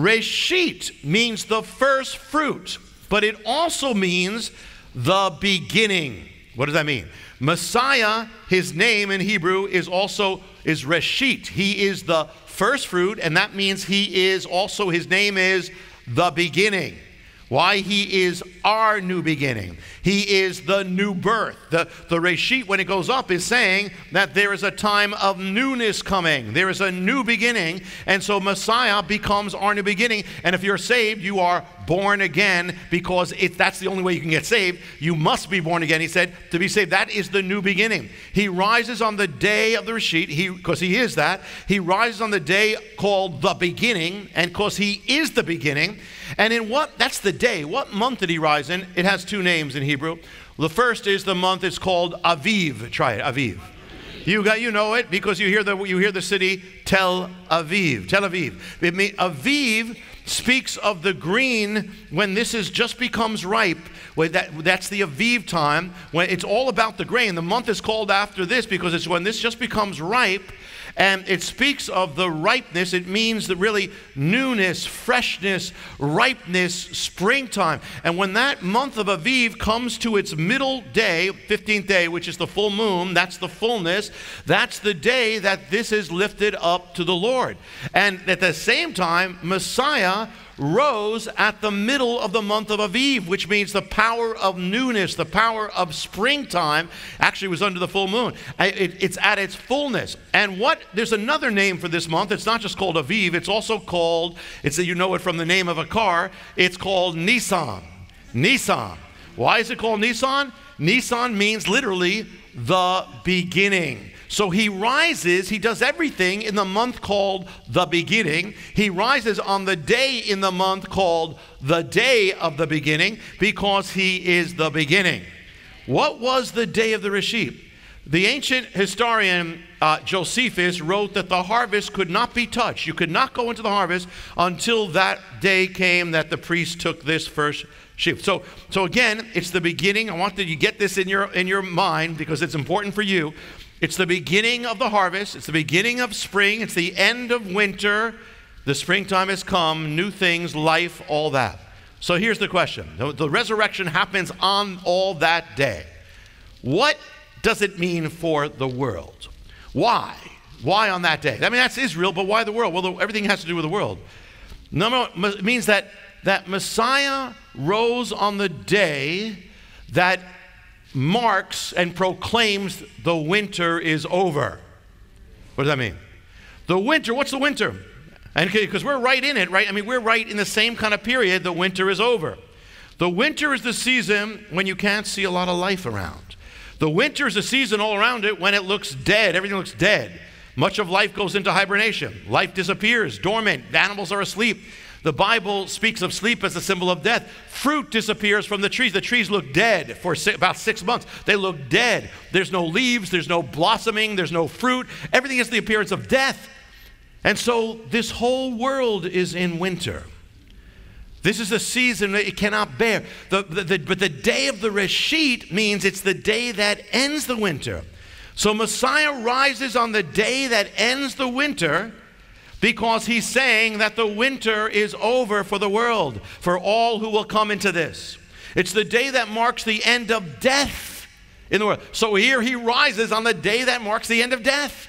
Resheet means the first fruit, but it also means the beginning. What does that mean? Messiah, his name in Hebrew is Resheet. He is the first fruit, and that means he is also, his name is the beginning. Why? He is our new beginning. He is the new birth. The Resheet, when it goes up, is saying that there is a time of newness coming. There is a new beginning, and so Messiah becomes our new beginning. And if you're saved, you are born again, because that's the only way you can get saved. You must be born again, he said, to be saved. That is the new beginning. He rises on the day of the Resheet, because he is that. He rises on the day called the beginning, and because he is the beginning. And that's the day. What month did he rise in? It has two names in Hebrew. The first is the month, it's called Aviv. Try it, Aviv. You know it because you hear the city Tel Aviv. Tel Aviv. Aviv speaks of the green when this just becomes ripe. That's the Aviv time, when it's all about the grain. The month is called after this because it's when this just becomes ripe. And it speaks of the ripeness. It means that really newness, freshness, ripeness, springtime. And when that month of Aviv comes to its middle day, 15th day, which is the full moon, that's the fullness, that's the day that this is lifted up to the Lord. And at the same time, Messiah rose at the middle of the month of Aviv, which means the power of newness, the power of springtime, actually was under the full moon. It's at its fullness. And there's another name for this month. It's not just called Aviv, it's also called, you know it from the name of a car, it's called Nisan. Nisan. Why is it called Nisan? Nisan means literally the beginning. So he rises, he does everything in the month called the beginning. He rises on the day in the month called the day of the beginning, because he is the beginning. What was the day of the Resheet? The ancient historian Josephus wrote that the harvest could not be touched. You could not go into the harvest until that day came that the priest took this first sheaf. So again, it's the beginning. I want that you get this in your mind because it's important for you. It's the beginning of the harvest. It's the beginning of spring. It's the end of winter. The springtime has come, new things, life, all that. So here's the question. The resurrection happens on all that day. What does it mean for the world? Why? Why on that day? I mean, that's Israel, but why the world? Well, everything has to do with the world. It means that Messiah rose on the day that marks and proclaims the winter is over. What does that mean? The winter, what's the winter? And because we're right in it, right? I mean, we're right in the same kind of period. The winter is over. The winter is the season when you can't see a lot of life around. The winter is the season all around it when it looks dead. Everything looks dead. Much of life goes into hibernation. Life disappears, dormant. The animals are asleep. The Bible speaks of sleep as a symbol of death. Fruit disappears from the trees. The trees look dead for about 6 months. They look dead. There's no leaves. There's no blossoming. There's no fruit. Everything has the appearance of death. And so this whole world is in winter. This is a season that it cannot bear. But the day of the Resheet means it's the day that ends the winter. So Messiah rises on the day that ends the winter, because he's saying that the winter is over for the world, for all who will come into this. It's the day that marks the end of death in the world. So here he rises on the day that marks the end of death.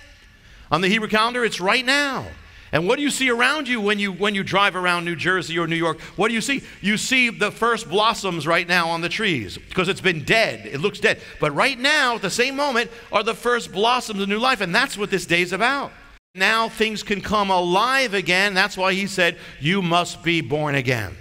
On the Hebrew calendar, it's right now. And what do you see around you when you drive around New Jersey or New York? What do you see? You see the first blossoms right now on the trees because it's been dead. It looks dead. But right now, at the same moment, are the first blossoms of new life. And that's what this day is about. Now things can come alive again. That's why he said, you must be born again.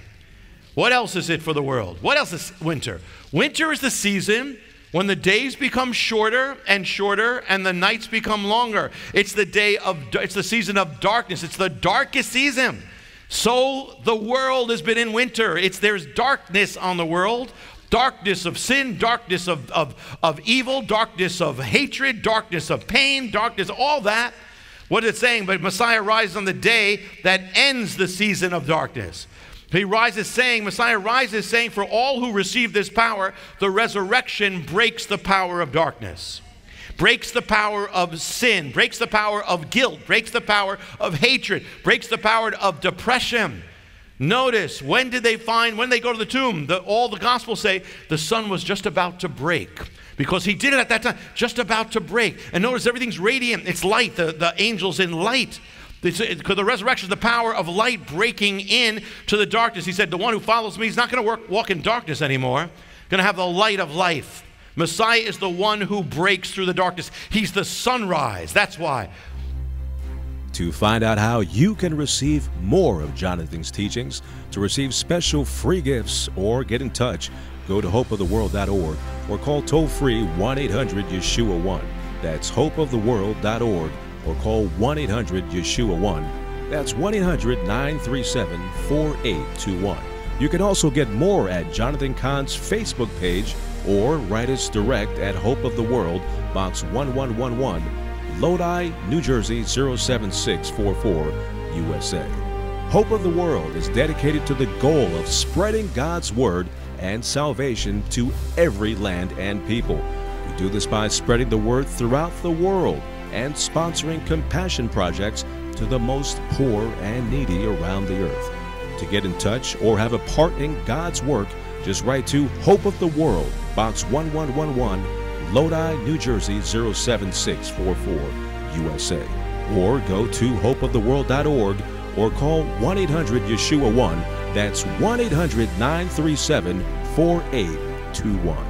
What else is it for the world? What else is winter? Winter is the season when the days become shorter and shorter and the nights become longer. It's the season of darkness. It's the darkest season. So the world has been in winter. There's darkness on the world. Darkness of sin, darkness of evil, darkness of hatred, darkness of pain, darkness, all that. What is it saying? But Messiah rises on the day that ends the season of darkness. Messiah rises saying, for all who receive this power, the resurrection breaks the power of darkness, breaks the power of sin, breaks the power of guilt, breaks the power of hatred, breaks the power of depression. Notice, when did they find, when they go to the tomb, all the Gospels say the sun was just about to break. Because he did it at that time, just about to break. And notice everything's radiant, it's light, the angel's in light. Because the resurrection is the power of light breaking in to the darkness. He said, the one who follows me is not going to walk in darkness anymore. Going to have the light of life. Messiah is the one who breaks through the darkness. He's the sunrise. That's why. To find out how you can receive more of Jonathan's teachings, to receive special free gifts, or get in touch, go to hopeoftheworld.org or call toll-free 1-800-YESHUA-1. That's hopeoftheworld.org or call 1-800-YESHUA-1. That's 1-800-937-4821. You can also get more at Jonathan Cahn's Facebook page or write us direct at Hope of the World, Box 1111, Lodi, New Jersey 07644, USA. Hope of the World is dedicated to the goal of spreading God's Word and salvation to every land and people. We do this by spreading the Word throughout the world and sponsoring compassion projects to the most poor and needy around the earth. To get in touch or have a part in God's work, just write to Hope of the World, Box 1111, Lodi, New Jersey 07644, USA. Or go to hopeoftheworld.org or call 1-800-YESHUA-1. That's 1-800-937-4821.